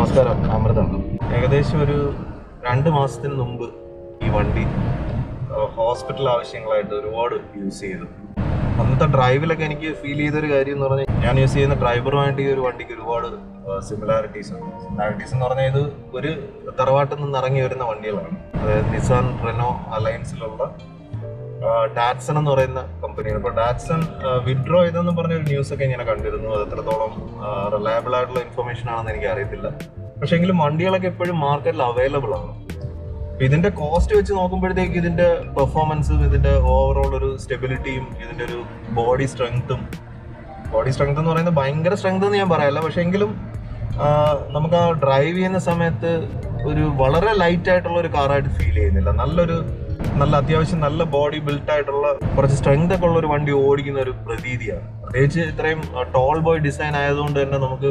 നമസ്കാരം, അമൃതാണ്. ഏകദേശം ഒരു 2 മാസത്തിന് മുമ്പ് ഈ വണ്ടി ഹോസ്പിറ്റൽ ആവശ്യങ്ങളായിട്ട് ഒരുപാട് യൂസ് ചെയ്തു. അന്നത്തെ ഡ്രൈവിലൊക്കെ എനിക്ക് ഫീൽ ചെയ്തൊരു കാര്യം എന്ന് പറഞ്ഞാൽ, ഞാൻ യൂസ് ചെയ്യുന്ന ഡ്രൈവറുമായിട്ട് ഈ ഒരു വണ്ടിക്ക് ഒരുപാട് സിമിലാരിറ്റീസ് ഉണ്ട്. സിമിലാരിറ്റീസ് എന്ന് പറഞ്ഞാൽ ഇത് ഒരു തറവാട്ടിൽ നിന്ന് ഇറങ്ങി വരുന്ന വണ്ടികളാണ്. അതായത് നിസാൻ റെനോ അലയൻസിലുള്ള ഡാറ്റ്സൺ എന്ന് പറയുന്ന കമ്പനിയാണ്. അപ്പോൾ ഡാറ്റ്സൺ വിഡ്രോ ചെയ്തെന്ന് പറഞ്ഞൊരു ന്യൂസൊക്കെ ഇങ്ങനെ കണ്ടിരുന്നു. അത് എത്രത്തോളം റിലയബിൾ ആയിട്ടുള്ള ഇൻഫർമേഷൻ ആണെന്ന് എനിക്ക് അറിയത്തില്ല. പക്ഷേ എങ്കിലും വണ്ടികളൊക്കെ എപ്പോഴും മാർക്കറ്റിൽ അവൈലബിൾ ആണ്. ഇതിന്റെ കോസ്റ്റ് വെച്ച് നോക്കുമ്പോഴത്തേക്ക് ഇതിന്റെ പെർഫോമൻസും ഇതിന്റെ ഓവറോൾ ഒരു സ്റ്റെബിലിറ്റിയും ഇതിന്റെ ഒരു ബോഡി സ്ട്രെങ്ത് എന്ന് പറയുന്നത് ഭയങ്കര സ്ട്രെങ്ത് എന്ന് ഞാൻ പറയല്ല. പക്ഷെ എങ്കിലും നമുക്ക് ആ ഡ്രൈവ് ചെയ്യുന്ന സമയത്ത് ഒരു വളരെ ലൈറ്റ് ആയിട്ടുള്ള ഒരു കാറായിട്ട് ഫീൽ ചെയ്യുന്നില്ല. നല്ല അത്യാവശ്യം നല്ല ബോഡി ബിൽറ്റ് ആയിട്ടുള്ള കുറച്ച് സ്ട്രെങ്ത് ഒക്കെ ഉള്ള ഒരു വണ്ടി ഓടിക്കുന്ന ഒരു പ്രതീതിയാണ്. പ്രത്യേകിച്ച് ഇത്രയും ടോൾ ബോയ് ഡിസൈൻ ആയതുകൊണ്ട് തന്നെ നമുക്ക്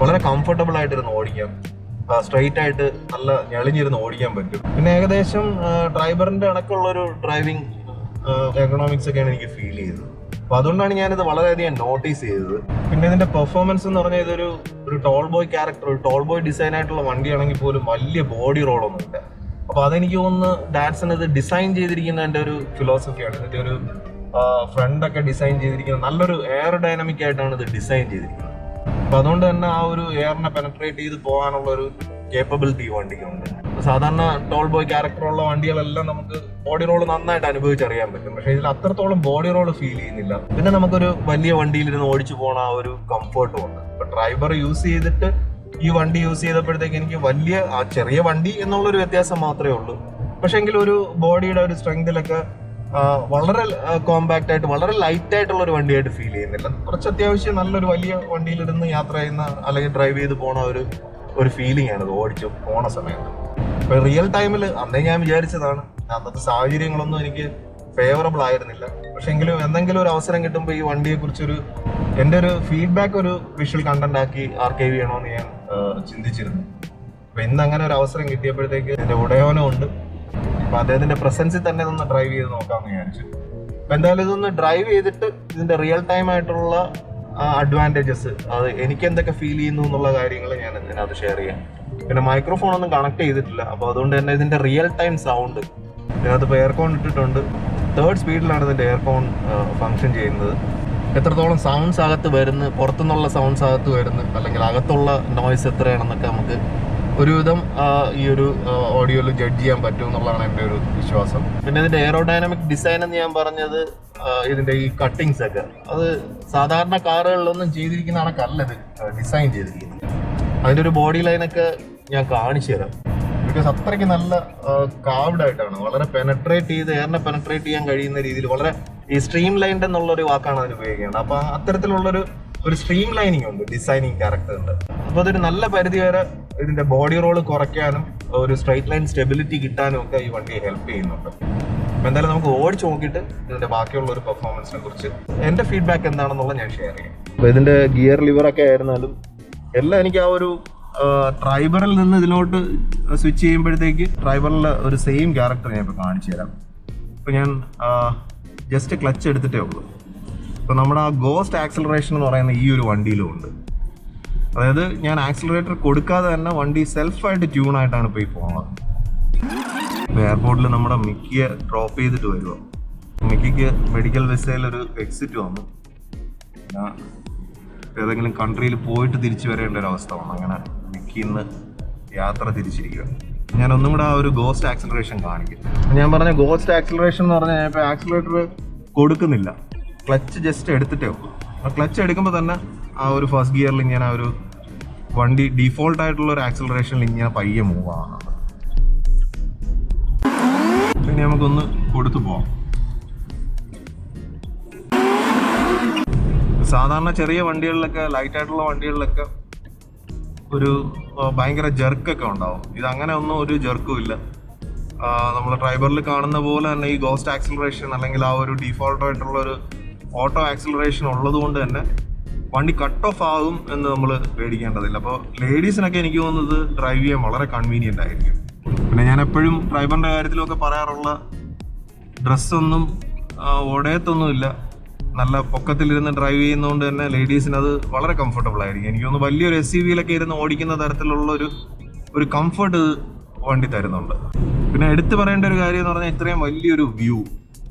വളരെ കംഫർട്ടബിൾ ആയിട്ടിരുന്ന് ഓടിക്കാം. സ്ട്രെയിറ്റ് ആയിട്ട് നല്ല ഞെളിഞ്ഞിരുന്ന് ഓടിക്കാൻ പറ്റും. പിന്നെ ഏകദേശം ഡ്രൈവറിന്റെ അടക്കമുള്ള ഒരു ഡ്രൈവിംഗ് എക്കണോമിക്സ് ഒക്കെയാണ് എനിക്ക് ഫീൽ ചെയ്തത്. അപ്പൊ അതുകൊണ്ടാണ് ഞാനിത് വളരെയധികം നോട്ടീസ് ചെയ്തത്. പിന്നെ ഇതിന്റെ പെർഫോമൻസ് എന്ന് പറഞ്ഞാൽ ഇതൊരു ടോൾ ബോയ് ക്യാരക്ടർ, ഒരു ടോൾ ബോയ് ഡിസൈൻ ആയിട്ടുള്ള വണ്ടിയാണെങ്കിൽ പോലും വലിയ ബോഡി റോളൊന്നുമില്ല. അപ്പൊ അതെനിക്ക് തോന്നുന്നു ഡാറ്റ്സൺ ഇത് ഡിസൈൻ ചെയ്തിരിക്കുന്നതിന്റെ ഒരു ഫിലോസഫിയാണ്. ഇതിന്റെ ഒരു ഫ്രണ്ടൊക്കെ ഡിസൈൻ ചെയ്തിരിക്കുന്നത് നല്ലൊരു എയർ ഡൈനാമിക് ആയിട്ടാണ് ഇത് ഡിസൈൻ ചെയ്തിരിക്കുന്നത്. അപ്പൊ അതുകൊണ്ട് തന്നെ ആ ഒരു എയറിനെ പെനട്രേറ്റ് ചെയ്ത് പോകാനുള്ള ഒരു കേപ്പബിലിറ്റി വണ്ടിക്കുണ്ട്. സാധാരണ ടോൾ ബോയ് ക്യാരക്ടറുള്ള വണ്ടികളെല്ലാം നമുക്ക് ബോഡി റോള് നന്നായിട്ട് അനുഭവിച്ചറിയാൻ പറ്റും. പക്ഷെ ഇതിൽ അത്രത്തോളം ബോഡി റോള് ഫീൽ ചെയ്യുന്നില്ല. പിന്നെ നമുക്കൊരു വലിയ വണ്ടിയിലിരുന്ന് ഓടിച്ചു പോകണ ആ ഒരു കംഫർട്ടും ഉണ്ട്. ഇപ്പൊ ഡ്രൈവർ യൂസ് ചെയ്തിട്ട് ഈ വണ്ടി യൂസ് ചെയ്തപ്പോഴത്തേക്ക് എനിക്ക് ആ ചെറിയ വണ്ടി എന്നുള്ളൊരു വ്യത്യാസം മാത്രമേ ഉള്ളൂ. പക്ഷെ എങ്കിലും ഒരു ബോഡിയുടെ ഒരു സ്ട്രെങ്തിലൊക്കെ വളരെ കോമ്പാക്ട് ആയിട്ട് വളരെ ലൈറ്റ് ആയിട്ടുള്ള ഒരു വണ്ടിയായിട്ട് ഫീൽ ചെയ്യുന്നില്ല. കുറച്ച് അത്യാവശ്യം നല്ലൊരു വലിയ വണ്ടിയിലിരുന്ന് യാത്ര ചെയ്യുന്ന അല്ലെങ്കിൽ ഡ്രൈവ് ചെയ്ത് പോണ ഒരു ഫീലിംഗ് ആണ് ഇത് ഓടിച്ചു പോണ സമയത്ത്. ഇപ്പൊ റിയൽ ടൈമിൽ അന്നേ ഞാൻ വിചാരിച്ചതാണ്, അന്നത്തെ സാഹചര്യങ്ങളൊന്നും എനിക്ക് ഫേവറബിൾ ആയിരുന്നില്ല. പക്ഷെ എങ്കിലും എന്തെങ്കിലും ഒരു അവസരം കിട്ടുമ്പോൾ ഈ വണ്ടിയെ കുറിച്ചൊരു എൻ്റെ ഒരു ഫീഡ്ബാക്ക് ഒരു വിഷ്വൽ കണ്ടന്റ് ആക്കി ആർക്കൈവ് ചെയ്യണമെന്ന് ഞാൻ ചിന്തിച്ചിരുന്നു. അപ്പൊ ഇന്ന് അങ്ങനെ ഒരു അവസരം കിട്ടിയപ്പോഴത്തേക്ക് എൻ്റെ ഉടയോനും ഉണ്ട്. അപ്പൊ അദ്ദേഹത്തിന്റെ പ്രസൻസിൽ തന്നെ ഇതൊന്ന് ഡ്രൈവ് ചെയ്ത് നോക്കാമെന്ന് വിചാരിച്ചു. അപ്പൊ എന്തായാലും ഇതൊന്ന് ഡ്രൈവ് ചെയ്തിട്ട് ഇതിന്റെ റിയൽ ടൈം ആയിട്ടുള്ള അഡ്വാൻറ്റേജസ്, അത് എനിക്ക് എന്തൊക്കെ ഫീൽ ചെയ്യുന്നു എന്നുള്ള കാര്യങ്ങൾ ഞാൻ ഇതിനകത്ത് ഷെയർ ചെയ്യാം. പിന്നെ മൈക്രോഫോൺ ഒന്നും കണക്ട് ചെയ്തിട്ടില്ല. അപ്പൊ അതുകൊണ്ട് തന്നെ ഇതിന്റെ റിയൽ ടൈം സൗണ്ട് ഇതിനകത്ത് ഇപ്പോൾ എയർകോൺ ഇട്ടിട്ടുണ്ട്. 3rd സ്പീഡിലാണ് ഇതിന്റെ എയർകോൺ ഫങ്ഷൻ ചെയ്യുന്നത്. എത്രത്തോളം സൗണ്ട്സ് അകത്ത് വരുന്നു, പുറത്തുനിന്നുള്ള സൗണ്ട്സ് അകത്ത് വരുന്നു, അല്ലെങ്കിൽ അകത്തുള്ള നോയ്സ് എത്രയാണെന്നൊക്കെ നമുക്ക് ഒരുവിധം ഈ ഒരു ഓഡിയോയിൽ ജഡ്ജ് ചെയ്യാൻ പറ്റും എന്നുള്ളതാണ് എൻ്റെ ഒരു വിശ്വാസം. പിന്നെ ഇതിന്റെ എയറോഡൈനാമിക് ഡിസൈൻ എന്ന് ഞാൻ പറഞ്ഞത്, ഇതിന്റെ ഈ കട്ടിങ്സ് ഒക്കെ അത് സാധാരണ കാറുകളിലൊന്നും ചെയ്തിരിക്കുന്ന കണക്കല്ല ഇത് ഡിസൈൻ ചെയ്തിരിക്കുന്നത്. അതിന്റെ ഒരു ബോഡി ലൈനൊക്കെ ഞാൻ കാണിച്ചു തരാം. ബിക്കോസ് അത്രയ്ക്ക് നല്ല കാവ്ഡ് ആയിട്ടാണ്, വളരെ പെനട്രേറ്റ് ചെയ്ത് എയറിനെ പെനട്രേറ്റ് ചെയ്യാൻ കഴിയുന്ന രീതിയിൽ വളരെ ഈ സ്ട്രീം ലൈൻഡ് എന്നുള്ളൊരു വാക്കാണ് അതിന് ഉപയോഗിക്കുന്നത്. അപ്പൊ അത്തരത്തിലുള്ളൊരു സ്ട്രീം ലൈനിങ് ഉണ്ട് ഡിസൈനിങ് ക്യാരക്ടറുണ്ട്. അപ്പൊ അതൊരു നല്ല പരിധി വരെ ഇതിന്റെ ബോഡി റോള് കുറയ്ക്കാനും ഒരു സ്ട്രൈറ്റ് ലൈൻ സ്റ്റെബിലിറ്റി കിട്ടാനും ഒക്കെ ഈ വണ്ടിയെ ഹെൽപ്പ് ചെയ്യുന്നുണ്ട്. അപ്പൊ എന്തായാലും നമുക്ക് ഓടിച്ച് നോക്കിയിട്ട് ഇതിന്റെ ബാക്കിയുള്ള ഒരു പെർഫോമൻസിനെ കുറിച്ച് എന്റെ ഫീഡ്ബാക്ക് എന്താണെന്നുള്ളത് ഞാൻ ഷെയർ ചെയ്യാം. അപ്പൊ ഇതിന്റെ ഗിയർ ലിവറൊക്കെ ആയിരുന്നാലും എല്ലാം എനിക്ക് ആ ഒരു ഡ്രൈവറിൽ നിന്ന് ഇതിലോട്ട് സ്വിച്ച് ചെയ്യുമ്പോഴത്തേക്ക് ഡ്രൈവറിലെ ഒരു സെയിം ക്യാരക്ടർ ഞാൻ ഇപ്പോൾ കാണിച്ചു തരാം. ഇപ്പൊ ഞാൻ ജസ്റ്റ് ക്ലച്ച് എടുത്തിട്ടേ ഉള്ളൂ. ഇപ്പൊ നമ്മുടെ ആ ഗോസ്റ്റ് ആക്സിലറേഷൻ എന്ന് പറയുന്ന ഈ ഒരു വണ്ടിയിലും ഉണ്ട്. അതായത് ഞാൻ ആക്സിലറേറ്റർ കൊടുക്കാതെ തന്നെ വണ്ടി സെൽഫായിട്ട് ട്യൂണായിട്ടാണ് ഇപ്പോൾ ഈ പോകുന്നത്. എയർപോർട്ടിൽ നമ്മുടെ മിക്കിയെ ഡ്രോപ്പ് ചെയ്തിട്ട് വരുമോ, മിക്കിക്ക് മെഡിക്കൽ വിസയിൽ ഒരു എക്സിറ്റ് വന്നു. ഏതെങ്കിലും കൺട്രിയിൽ പോയിട്ട് തിരിച്ചു വരേണ്ട ഒരു അവസ്ഥ വന്നു. അങ്ങനെ മിക്കിന്ന് യാത്ര തിരിച്ചിരിക്കുക. ഞാൻ ഒന്നും കൂടെ ആ ഒരു ഗോസ്റ്റ് ആക്സിലറേഷൻ കാണിക്കും. ഞാൻ പറഞ്ഞ ഗോസ്റ്റ് ആക്സിലറേഷൻ എന്ന് പറഞ്ഞാൽ ഞാൻ ഇപ്പോൾ ആക്സിലറേറ്റർ കൊടുക്കുന്നില്ല, ക്ലച്ച് ജസ്റ്റ് എടുത്തിട്ടേ ഉള്ളൂ. ആ ക്ലച്ച് എടുക്കുമ്പോൾ തന്നെ ആ ഒരു ഫസ്റ്റ് ഗിയറിൽ ഇങ്ങനെ ഒരു വണ്ടി ഡീഫോൾട്ട് ആയിട്ടുള്ള ഒരു ആക്സിലറേഷനിൽ ഇങ്ങനെ പയ്യെ മൂവ് ആവുന്നുണ്ട്. പിന്നെ നമുക്കൊന്ന് കൊടുത്തു പോവാം. സാധാരണ ചെറിയ വണ്ടികളിലൊക്കെ, ലൈറ്റ് ആയിട്ടുള്ള വണ്ടികളിലൊക്കെ ഒരു ഭയങ്കര ജെർക്കൊക്കെ ഉണ്ടാവും. ഇതങ്ങനെ ഒന്നും ഒരു ജെർക്കും ഇല്ല. നമ്മൾ ഡ്രൈവറിൽ കാണുന്ന പോലെ തന്നെ ഈ ഗോസ്റ്റ് ആക്സിലറേഷൻ അല്ലെങ്കിൽ ആ ഒരു ഡീഫോൾട്ടായിട്ടുള്ള ഒരു ഓട്ടോ ആക്സിലറേഷൻ ഉള്ളത് കൊണ്ട് തന്നെ വണ്ടി കട്ട് ഓഫ് ആകും എന്ന് നമ്മൾ പേടിക്കേണ്ടതില്ല. അപ്പോൾ ലേഡീസിനൊക്കെ എനിക്ക് തോന്നുന്നത് ഡ്രൈവ് ചെയ്യാൻ വളരെ കൺവീനിയൻ്റ് ആയിരിക്കും. പിന്നെ ഞാൻ എപ്പോഴും ഡ്രൈവറിൻ്റെ കാര്യത്തിലൊക്കെ പറയാറുള്ള, ഡ്രസ്സൊന്നും ഉടയത്തൊന്നുമില്ല, നല്ല പൊക്കത്തിലിരുന്ന് ഡ്രൈവ് ചെയ്യുന്നതുകൊണ്ട് തന്നെ ലേഡീസിന് അത് വളരെ കംഫർട്ടബിൾ ആയിരിക്കും. എനിക്ക് തോന്നുന്നു വലിയൊരു SUV-യിലൊക്കെ ഇരുന്ന് ഓടിക്കുന്ന തരത്തിലുള്ള ഒരു കംഫർട്ട് വണ്ടി തരുന്നുണ്ട്. പിന്നെ എടുത്തു പറയേണ്ട ഒരു കാര്യം എന്ന് പറഞ്ഞാൽ ഇത്രയും വലിയൊരു വ്യൂ,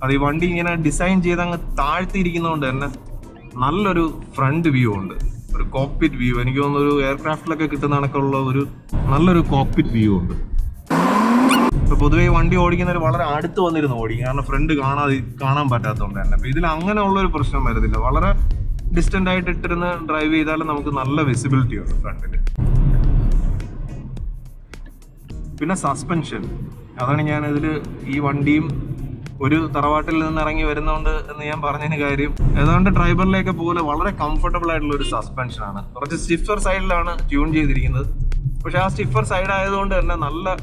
അത് ഈ വണ്ടി ഇങ്ങനെ ഡിസൈൻ ചെയ്ത് അങ്ങ് താഴ്ത്തിയിരിക്കുന്നതുകൊണ്ട് തന്നെ നല്ലൊരു ഫ്രണ്ട് വ്യൂ ഉണ്ട്, ഒരു കോക്പിറ്റ് വ്യൂ. എനിക്ക് തോന്നുന്നു ഒരു എയർക്രാഫ്റ്റിലൊക്കെ കിട്ടുന്ന കണക്കുള്ള ഒരു നല്ലൊരു കോക്പിറ്റ് വ്യൂ ഉണ്ട്. ഇപ്പൊ പൊതുവെ വണ്ടി ഓടിക്കുന്നവർ വളരെ അടുത്ത് വന്നിരുന്നു ഓടിക്കും, കാരണം ഫ്രണ്ട് കാണാൻ പറ്റാത്തതുകൊണ്ട് തന്നെ. അപ്പൊ ഇതിൽ അങ്ങനെയുള്ളൊരു പ്രശ്നം വരുന്നില്ല. വളരെ ഡിസ്റ്റന്റ് ആയിട്ട് ഇട്ടിരുന്ന് ഡ്രൈവ് ചെയ്താലും നമുക്ക് നല്ല വിസിബിലിറ്റി ഉണ്ട് ഫ്രണ്ടില്. പിന്നെ സസ്പെൻഷൻ, അതാണ് ഞാൻ ഇതിൽ ഈ വണ്ടിയും ഒരു തറവാട്ടിൽ നിന്ന് ഇറങ്ങി വരുന്നതുകൊണ്ട് എന്ന് ഞാൻ പറഞ്ഞതിന് കാര്യം, ഏതാണ്ട് ഡ്രൈവറിലേക്ക് പോലെ വളരെ കംഫർട്ടബിൾ ആയിട്ടുള്ള ഒരു സസ്പെൻഷനാണ്. കുറച്ച് സ്റ്റിഫർ സൈഡിലാണ് ട്യൂൺ ചെയ്തിരിക്കുന്നത്, പക്ഷെ ആ സ്റ്റിഫർ സൈഡ് ആയതുകൊണ്ട് തന്നെ നല്ല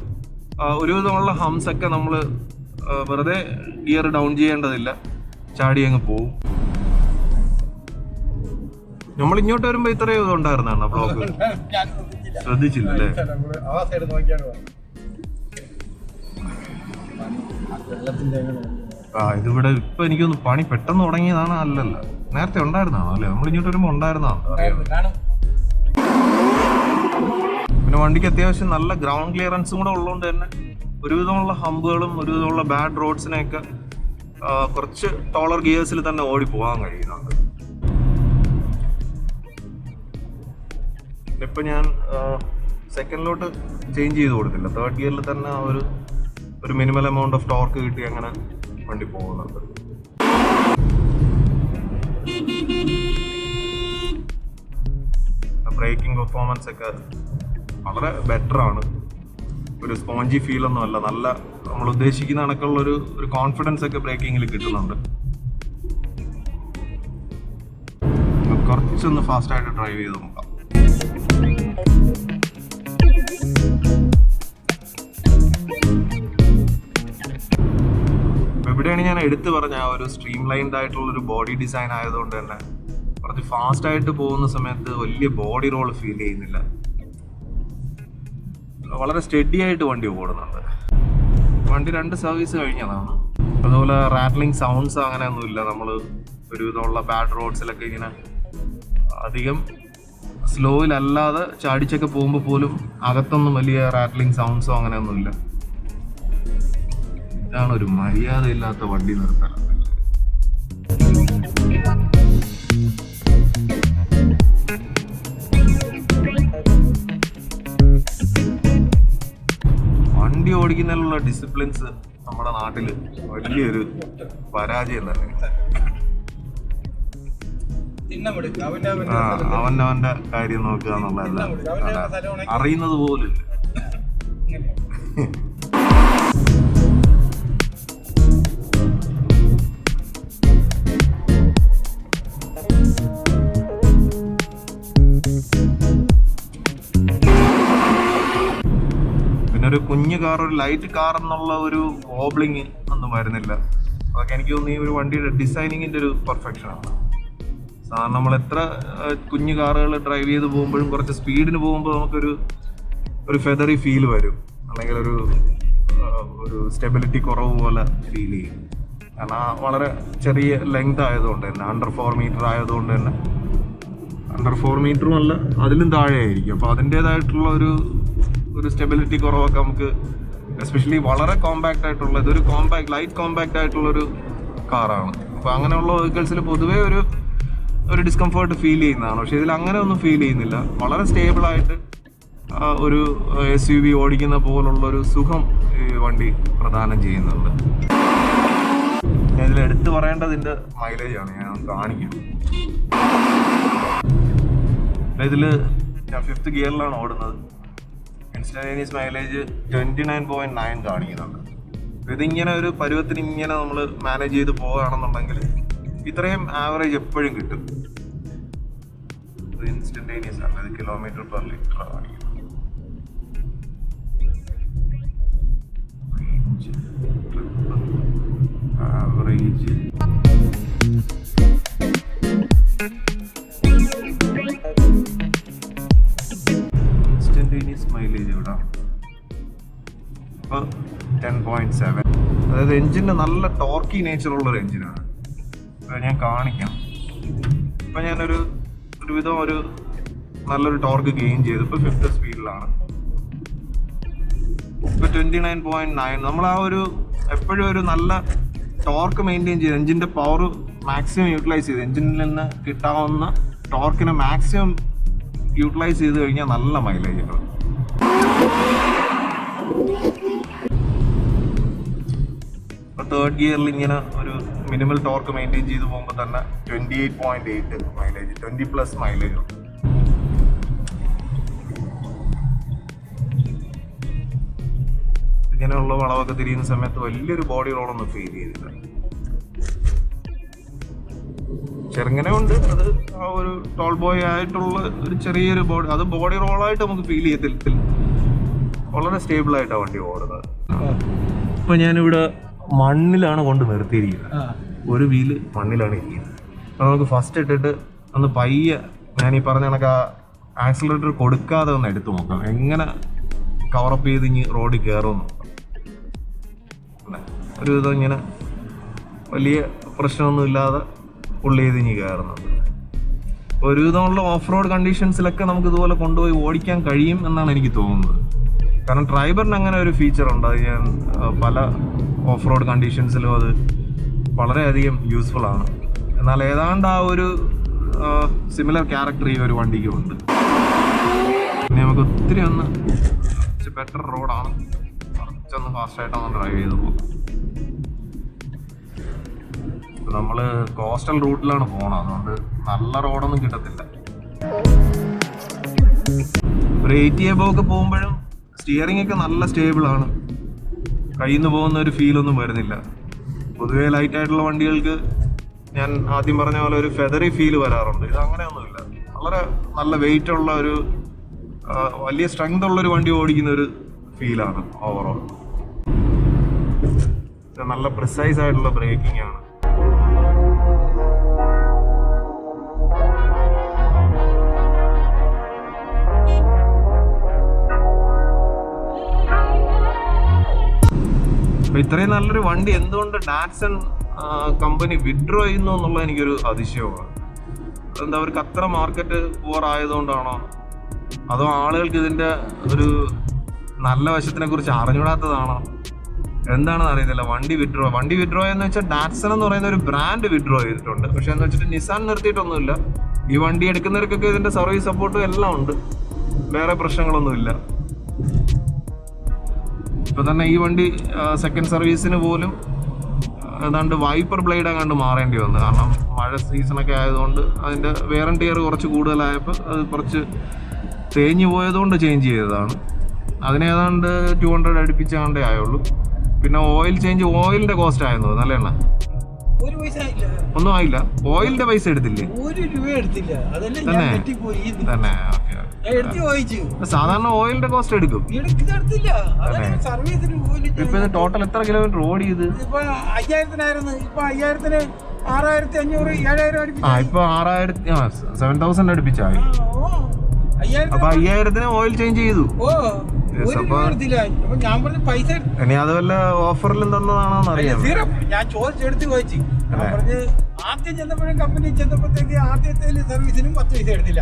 ഒരുവിധമുള്ള ഹംസ് ഒക്കെ നമ്മൾ വെറുതെ ഗിയർ ഡൗൺ ചെയ്യേണ്ടതില്ല, ചാടി അങ്ങ് പോവും. നമ്മൾ ഇങ്ങോട്ട് വരുമ്പോ ഇത്രയും ഇത് ഉണ്ടായിരുന്നാണ് ബ്ലോക്ക്, ശ്രദ്ധിച്ചില്ലല്ലേ? ഇതിവിടെ ഇപ്പൊ എനിക്കൊന്ന് പണി പെട്ടെന്ന് തുടങ്ങിയതാണ്, അല്ലല്ല നേരത്തെ ഉണ്ടായിരുന്നാണോ? അല്ലെ, നമ്മൾ ഇങ്ങോട്ട് വരുമ്പോ ഉണ്ടായിരുന്നാണോ? പിന്നെ വണ്ടിക്ക് അത്യാവശ്യം നല്ല ഗ്രൗണ്ട് ക്ലിയറൻസും കൂടെ ഉള്ളതുകൊണ്ട് തന്നെ ഒരുവിധമുള്ള ഹമ്പുകളും ഒരുവിധമുള്ള ബാഡ് റോഡ്സിനെയൊക്കെ കുറച്ച് ടോളർ ഗിയേഴ്സിൽ തന്നെ ഓടി പോകാൻ കഴിയുന്നുണ്ട്. ഇപ്പൊ ഞാൻ സെക്കൻഡിലോട്ട് ചേഞ്ച് ചെയ്ത് കൊടുത്തില്ല, തേർഡ് ഗിയറിൽ തന്നെ ഒരു മിനിമൽ എമൗണ്ട് ഓഫ് ടോർക്ക് കിട്ടി അങ്ങനെ വണ്ടി പോകുന്നുണ്ട്. ബ്രേക്കിംഗ് പെർഫോമൻസ് ഒക്കെ വളരെ ബെറ്റർ ആണ്. ഒരു സ്പോഞ്ചി ഫീൽ ഒന്നും അല്ല, നല്ല നമ്മൾ ഉദ്ദേശിക്കുന്ന കണക്കുള്ള ഒരു കോൺഫിഡൻസ് ഒക്കെ ബ്രേക്കിങ്ങിൽ കിട്ടുന്നുണ്ട്. കുറച്ചൊന്ന് ഫാസ്റ്റ് ആയിട്ട് ഡ്രൈവ് ചെയ്ത് നോക്കാം. ഇവിടെയാണ് ഞാൻ എടുത്തു പറഞ്ഞ ആ ഒരു സ്ട്രീം ലൈൻഡ് ആയിട്ടുള്ള ഒരു ബോഡി ഡിസൈൻ ആയതുകൊണ്ട് തന്നെ കുറച്ച് ഫാസ്റ്റ് ആയിട്ട് പോകുന്ന സമയത്ത് വലിയ ബോഡി റോൾ ഫീൽ ചെയ്യുന്നില്ല, വളരെ സ്റ്റഡി ആയിട്ട് വണ്ടി ഓടുന്നുണ്ട്. വണ്ടി 2 സർവീസ് കഴിഞ്ഞതാണ്. അതുപോലെ റാറ്റ്ലിംഗ് സൗണ്ട്സ് അങ്ങനെയൊന്നുമില്ല. നമ്മൾ ഒരുവിധമുള്ള ബാഡ് റോഡ്സിലൊക്കെ ഇങ്ങനെ അധികം സ്ലോയിലല്ലാതെ ചാടിച്ചൊക്കെ പോകുമ്പോൾ പോലും അകത്തൊന്നും വലിയ റാറ്റ്ലിംഗ് സൗണ്ട്സോ അങ്ങനെയൊന്നുമില്ല. ഇതാണ് ഒരു മര്യാദയില്ലാത്ത വണ്ടി നിർത്തൽ. വണ്ടി ഓടിക്കുന്നതിലുള്ള ഡിസിപ്ലിൻസ് നമ്മുടെ നാട്ടില് വലിയൊരു പരാജയം തന്നെ. അവനവന്റെ കാര്യം നോക്കുക എന്നുള്ളതല്ല, അറിയുന്നത് പോലും. പിന്നെ ഒരു കുഞ്ഞു കാർ, ഒരു ലൈറ്റ് കാർ എന്നുള്ള ഒരു വോബ്ലിങ് ഒന്നും വരുന്നില്ല. അതൊക്കെ എനിക്ക് തോന്നുന്നു ഈ ഒരു വണ്ടിയുടെ ഡിസൈനിങ്ങിന്റെ ഒരു പെർഫെക്ഷനാണ്. സാധാരണ നമ്മൾ എത്ര കുഞ്ഞു കാറുകൾ ഡ്രൈവ് ചെയ്ത് പോകുമ്പോഴും കുറച്ച് സ്പീഡിന് പോകുമ്പോൾ നമുക്കൊരു ഫെദറി ഫീൽ വരും, അല്ലെങ്കിൽ ഒരു സ്റ്റെബിലിറ്റി കുറവ് പോലെ ഫീൽ ചെയ്യും. കാരണം വളരെ ചെറിയ ലെങ്ത് ആയതുകൊണ്ട് തന്നെ, അണ്ടർ 4 മീറ്റർ ആയതുകൊണ്ട് തന്നെ, അണ്ടർ 4 മീറ്ററും അല്ല അതിലും താഴെ ആയിരിക്കും. അപ്പോൾ അതിൻ്റേതായിട്ടുള്ള ഒരു സ്റ്റെബിലിറ്റി കുറവൊക്കെ നമുക്ക്, എസ്പെഷ്യലി വളരെ കോമ്പാക്റ്റ് ആയിട്ടുള്ള, ഇതൊരു ലൈറ്റ് കോമ്പാക്റ്റ് ആയിട്ടുള്ളൊരു കാറാണ്. അപ്പോൾ അങ്ങനെയുള്ള വെഹിക്കിൾസിൽ പൊതുവേ ഒരു ഡിസ്കംഫേർട്ട് ഫീൽ ചെയ്യുന്നതാണ്. പക്ഷേ ഇതിൽ അങ്ങനെ ഒന്നും ഫീൽ ചെയ്യുന്നില്ല. വളരെ സ്റ്റേബിളായിട്ട് ഒരു SUV ഓടിക്കുന്ന പോലുള്ളൊരു സുഖം ഈ വണ്ടി പ്രദാനം ചെയ്യുന്നുണ്ട്. ഞാൻ ഇതിൽ എടുത്തു പറയേണ്ടതിൻ്റെ മൈലേജാണ് ഞാൻ കാണിക്കുന്നത്. ഇതിൽ ഞാൻ 5th ഗിയറിലാണ് ഓടുന്നത്. ഇൻസ്റ്റന്റേനിയസ് മൈലേജ് 29.9 കാണിക്കുന്നുണ്ട്. ഇതിങ്ങനെ ഒരു പരുവത്തിന് ഇങ്ങനെ നമ്മൾ മാനേജ് ചെയ്ത് പോവുകയാണെന്നുണ്ടെങ്കിൽ ഇത്രയും ആവറേജ് എപ്പോഴും കിട്ടും. ഇൻസ്റ്റന്റേനിയസ് ആണ്, ഇത് കിലോമീറ്റർ പെർ ലിറ്റർ കാണിക്കുന്നത്. ആവറേജ് ഇൻസ്റ്റന്റേനിയസ് മൈലേജ് ഇവിടെ ഇപ്പോൾ 10.7. അതായത് എഞ്ചിന് നല്ല ടോർക്കി നേച്ചറുള്ളൊരു എഞ്ചിനാണ്. ഞാൻ കാണിക്കാം. ഇപ്പം ഞാനൊരു വിധം നല്ലൊരു ടോർക്ക് ഗെയിൻ ചെയ്തു. ഇപ്പോൾ 5th സ്പീഡിലാണ്. ഇപ്പോൾ 29.9. നമ്മൾ എപ്പോഴും ഒരു നല്ല ടോർക്ക് മെയിൻറ്റെയിൻ ചെയ്ത് എഞ്ചിൻ്റെ പവർ മാക്സിമം യൂട്ടിലൈസ് ചെയ്ത് എഞ്ചിനിൽ നിന്ന് കിട്ടാവുന്ന ടോർക്കിനെ മാക്സിമം യൂട്ടിലൈസ് ചെയ്ത് കഴിഞ്ഞാൽ നല്ല മൈലേജ് കിട്ടും. ഇപ്പോൾ 3rd ഗിയറിൽ ഇങ്ങനെ ഒരു മിനിമൽ ടോർക്ക് മെയിൻറ്റെയിൻ ചെയ്ത് പോകുമ്പോൾ തന്നെ 28.8 മൈലേജ്, 20+ മൈലേജ് ഉണ്ട്. ഇങ്ങനെയുള്ള വളവൊക്കെ തിരിയുന്ന സമയത്ത് വലിയൊരു ബോഡി റോളൊന്നും ഫീൽ ചെയ്തില്ല. ചെറുങ്ങനെ ഉണ്ട്, അത് ആ ഒരു ടോൾ ബോയ് ആയിട്ടുള്ള ഒരു ചെറിയൊരു ബോഡി റോളായിട്ട് നമുക്ക് ഫീൽ ചെയ്യത്തില്ല. വളരെ സ്റ്റേബിൾ ആയിട്ടാണ് വണ്ടി ഓടുന്നത്. ഇപ്പൊ ഞാനിവിടെ മണ്ണിലാണ് കൊണ്ട് നിർത്തിയിരിക്കുന്നത്. ഒരു വീല് മണ്ണിലാണ് ഇരിക്കുന്നത്. അപ്പൊ നമുക്ക് ഫസ്റ്റ് ഇട്ടിട്ട് ഒന്ന് പയ്യെ ഞാൻ ഈ പറഞ്ഞ കണക്ക് ആക്സിലറേറ്റർ കൊടുക്കാതെ ഒന്ന് എടുത്തു നോക്കാം, എങ്ങനെ കവറപ്പ് ചെയ്ത് ഇനി റോഡിൽ കയറുമെന്ന്. ഒരു വിധം ഇങ്ങനെ വലിയ പ്രശ്നമൊന്നും ഇല്ലാതെ പുള്ളി ചെയ്ത് ഇനി കയറുന്നുണ്ട്. ഒരുവിധമുള്ള ഓഫ് റോഡ് കണ്ടീഷൻസിലൊക്കെ നമുക്ക് ഇതുപോലെ കൊണ്ടുപോയി ഓടിക്കാൻ കഴിയും എന്നാണ് എനിക്ക് തോന്നുന്നത്. കാരണം ഡ്രൈവറിന് അങ്ങനെ ഒരു ഫീച്ചർ ഉണ്ട്. അത് ഞാൻ പല ഓഫ് റോഡ് കണ്ടീഷൻസിലും അത് വളരെയധികം യൂസ്ഫുൾ ആണ്. എന്നാൽ ഏതാണ്ട് ആ ഒരു സിമിലർ ക്യാരക്ടർ ഈ ഒരു വണ്ടിക്കും ഉണ്ട്. പിന്നെ നമുക്ക് ഒത്തിരി ബെറ്റർ റോഡാണ്, കുറച്ചൊന്ന് ഫാസ്റ്റായിട്ടൊന്ന് ഡ്രൈവ് ചെയ്ത് പോകും. നമ്മൾ കോസ്റ്റൽ റൂട്ടിലാണ് പോകണം, അതുകൊണ്ട് നല്ല റോഡൊന്നും കിട്ടത്തില്ല. ഒരു 80 above ഒക്കെ പോകുമ്പോഴും സ്റ്റിയറിംഗ് ഒക്കെ നല്ല സ്റ്റേബിളാണ്, കയ്യിൽ നിന്ന് പോകുന്ന ഒരു ഫീലൊന്നും വരുന്നില്ല. പൊതുവേ ലൈറ്റ് ആയിട്ടുള്ള വണ്ടികൾക്ക് ഞാൻ ആദ്യം പറഞ്ഞ പോലെ ഒരു ഫെദറി ഫീൽ വരാറുണ്ട്. ഇത് അങ്ങനെയൊന്നുമില്ല. വളരെ നല്ല വെയിറ്റ് ഉള്ള ഒരു വലിയ സ്ട്രെങ്ത് ഉള്ളൊരു വണ്ടി ഓടിക്കുന്ന ഒരു ഫീലാണ് ഓവറോൾ. നല്ല പ്രിസൈസ് ആയിട്ടുള്ള ബ്രേക്കിംഗ് ആണ്. അപ്പൊ ഇത്രയും നല്ലൊരു വണ്ടി എന്തുകൊണ്ട് ഡാറ്റ്സൺ കമ്പനി വിഡ്രോ ചെയ്യുന്നു എന്നുള്ളത് എനിക്കൊരു അതിശയമാണ്. അതെന്താ, അവർക്ക് അത്ര മാർക്കറ്റ് പുവർ ആയതുകൊണ്ടാണോ, അതോ ആളുകൾക്ക് ഇതിന്റെ ഒരു നല്ല വശത്തിനെ കുറിച്ച് അറിഞ്ഞൂടാത്തതാണോ, എന്താണെന്ന് അറിയത്തില്ല. വണ്ടി വിഡ്രോ എന്ന് വെച്ചാൽ ഡാറ്റ്സൺ എന്ന് പറയുന്ന ഒരു ബ്രാൻഡ് വിഡ്രോ ചെയ്തിട്ടുണ്ട്. പക്ഷെ എന്ന് വെച്ചിട്ട് നിസാൻ നിർത്തിയിട്ടൊന്നുമില്ല. ഈ വണ്ടി എടുക്കുന്നവർക്കൊക്കെ ഇതിന്റെ സർവീസ് സപ്പോർട്ടും എല്ലാം ഉണ്ട്, വേറെ പ്രശ്നങ്ങളൊന്നുമില്ല. ഇപ്പൊ തന്നെ ഈ വണ്ടി സെക്കൻഡ് സർവീസിന് പോലും ഏതാണ്ട് വൈപ്പർ ബ്ലേഡ് അങ്ങാണ്ട് മാറേണ്ടി വന്നു. കാരണം മഴ സീസണൊക്കെ ആയതുകൊണ്ട് അതിൻ്റെ വെയർ ആൻഡ് ടിയർ കുറച്ച് കൂടുതലായപ്പോൾ അത് കുറച്ച് തേഞ്ഞു പോയതുകൊണ്ട് ചേഞ്ച് ചെയ്തതാണ്. അതിനേതാണ്ട് 200 അടുപ്പിച്ചാണ്ടേ ആയുള്ളൂ. പിന്നെ ഓയിൽ ചേഞ്ച്, ഓയിലിന്റെ കോസ്റ്റ് ആയിരുന്നു നല്ല എണ്ണ ഒന്നും ആയില്ല. ഓയിലിന്റെ പൈസ എടുത്തില്ലേ? തന്നെ സാധാരണ ഓയിലിന്റെ കോസ്റ്റ് എടുക്കും. ഇപ്പൊ ടോട്ടൽ എത്ര കിലോമീറ്റർ ഓടി ചെയ്ത്? ഇപ്പൊ 6500 7000 ഇപ്പൊ 7000 അടുപ്പിച്ചായി. അപ്പൊ 5000 ഓയിൽ ചേഞ്ച് ചെയ്തു. ഇനി അത് വല്ല ഓഫറിലും തന്നതാണോന്ന് അറിയാം. ഞാൻ ചോദിച്ചെടുത്ത് ചോദിച്ചു. ആദ്യം ചെന്നപ്പോഴും കമ്പനി ചെന്നപ്പോഴത്തേക്ക് ആദ്യത്തെ സർവീസിനും 10 പൈസ എടുത്തില്ല.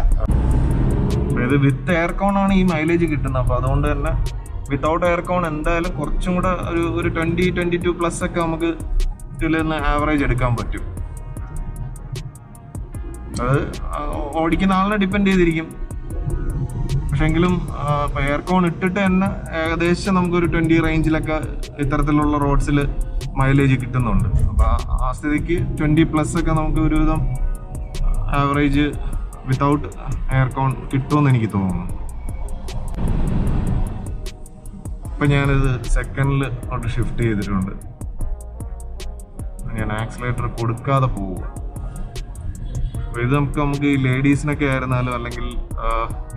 ഇത് വിത്ത് എയർകോൺ ആണ് ഈ മൈലേജ് കിട്ടുന്നത്. അപ്പൊ അതുകൊണ്ട് തന്നെ വിത്തൗട്ട് എയർകോൺ എന്തായാലും കുറച്ചും കൂടെ ഒരു 20-22+ ഒക്കെ നമുക്ക് ഇതിൽ നിന്ന് ആവറേജ് എടുക്കാൻ പറ്റും. അത് ഓടിക്കുന്ന ആളിനെ ഡിപ്പെൻഡ് ചെയ്തിരിക്കും. പക്ഷെങ്കിലും ഇപ്പൊ എയർകോൺ ഇട്ടിട്ട് തന്നെ ഏകദേശം നമുക്കൊരു 20 റേഞ്ചിലൊക്കെ ഇത്തരത്തിലുള്ള റോഡ്സിൽ മൈലേജ് കിട്ടുന്നുണ്ട്. അപ്പൊ ആ സ്ഥിതിക്ക് 20+ ഒക്കെ നമുക്ക് ഒരുവിധം ആവറേജ് വിത്തൗട്ട് എയർകോൺ കിട്ടുമെന്ന് എനിക്ക് തോന്നുന്നു. ഇപ്പൊ ഞാനിത് സെക്കൻഡിൽ അവിടെ ഷിഫ്റ്റ് ചെയ്തിട്ടുണ്ട്. ഞാൻ ആക്സിലേറ്റർ കൊടുക്കാതെ പോവുക. അപ്പോൾ ഇത് നമുക്ക് ഈ ലേഡീസിനൊക്കെ ആയിരുന്നാലും അല്ലെങ്കിൽ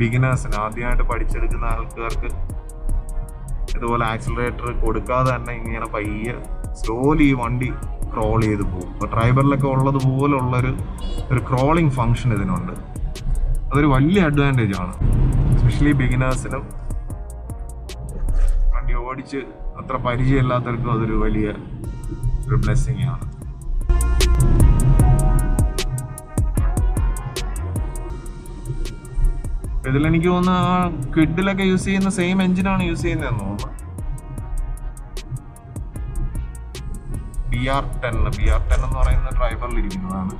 ബിഗിനേഴ്സിന് ആദ്യമായിട്ട് പഠിച്ചെടുക്കുന്ന ആൾക്കാർക്ക് ഇതുപോലെ ആക്സിലറേറ്റർ കൊടുക്കാതെ തന്നെ ഇങ്ങനെ പയ്യെ സ്ലോലി ഈ വണ്ടി ക്രോൾ ചെയ്ത് പോകും. ഇപ്പോൾ ട്രൈബറിലൊക്കെ ഉള്ളതുപോലുള്ളൊരു ക്രോളിംഗ് ഫങ്ഷൻ ഇതിനുണ്ട്. അതൊരു വലിയ അഡ്വാൻറ്റേജ് ആണ്, എസ്പെഷ്യലി ബിഗിനേഴ്സിനും വണ്ടി ഓടിച്ച് അത്ര പരിചയമില്ലാത്തവർക്കും അതൊരു വലിയ ബ്ലെസ്സിങ് ആണ്. ഇതിലെനിക്ക് തോന്നുന്നു ആ ക്വിഡിലൊക്കെ യൂസ് ചെയ്യുന്ന സെയിം എഞ്ചിനാണ് യൂസ് ചെയ്യുന്നതെന്ന് തോന്നുന്നു. BR10 എന്ന് പറയുന്ന ഡ്രൈവറിൽ ഇരിക്കുന്നതാണ്.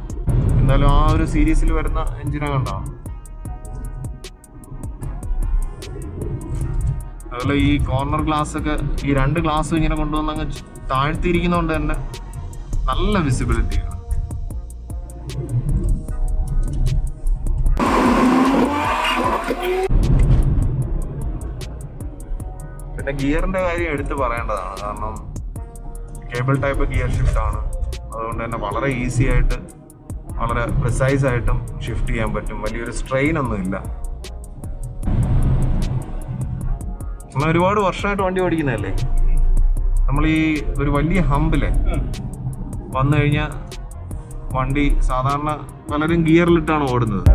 എന്തായാലും ആ ഒരു സീരീസിൽ വരുന്ന എഞ്ചിനെ കണ്ടാണ്. അതുപോലെ ഈ കോർണർ ഗ്ലാസ് ഒക്കെ ഈ 2 ഗ്ലാസ് ഇങ്ങനെ കൊണ്ടുവന്നങ്ങ് താഴ്ത്തിയിരിക്കുന്നതുകൊണ്ട് തന്നെ നല്ല വിസിബിലിറ്റിയാണ്. പിന്നെ ഗിയറിന്റെ കാര്യം എടുത്ത് പറയേണ്ടതാണ്. കാരണം കേബിൾ ടൈപ്പ് ഗിയർ ഷിഫ്റ്റ് ആണ്. അതുകൊണ്ട് തന്നെ വളരെ ഈസി ആയിട്ട് വളരെ പ്രിസൈസ് ആയിട്ടും ഷിഫ്റ്റ് ചെയ്യാൻ പറ്റും. വലിയൊരു സ്ട്രെയിൻ ഒന്നും ഇല്ല. നമ്മൾ ഒരുപാട് വർഷമായിട്ട് വണ്ടി ഓടിക്കുന്നതല്ലേ, നമ്മൾ ഈ ഒരു വലിയ ഹമ്പില് വന്നു കഴിഞ്ഞാൽ വണ്ടി സാധാരണ പലരും ഗിയറിലിട്ടാണ് ഓടുന്നത്.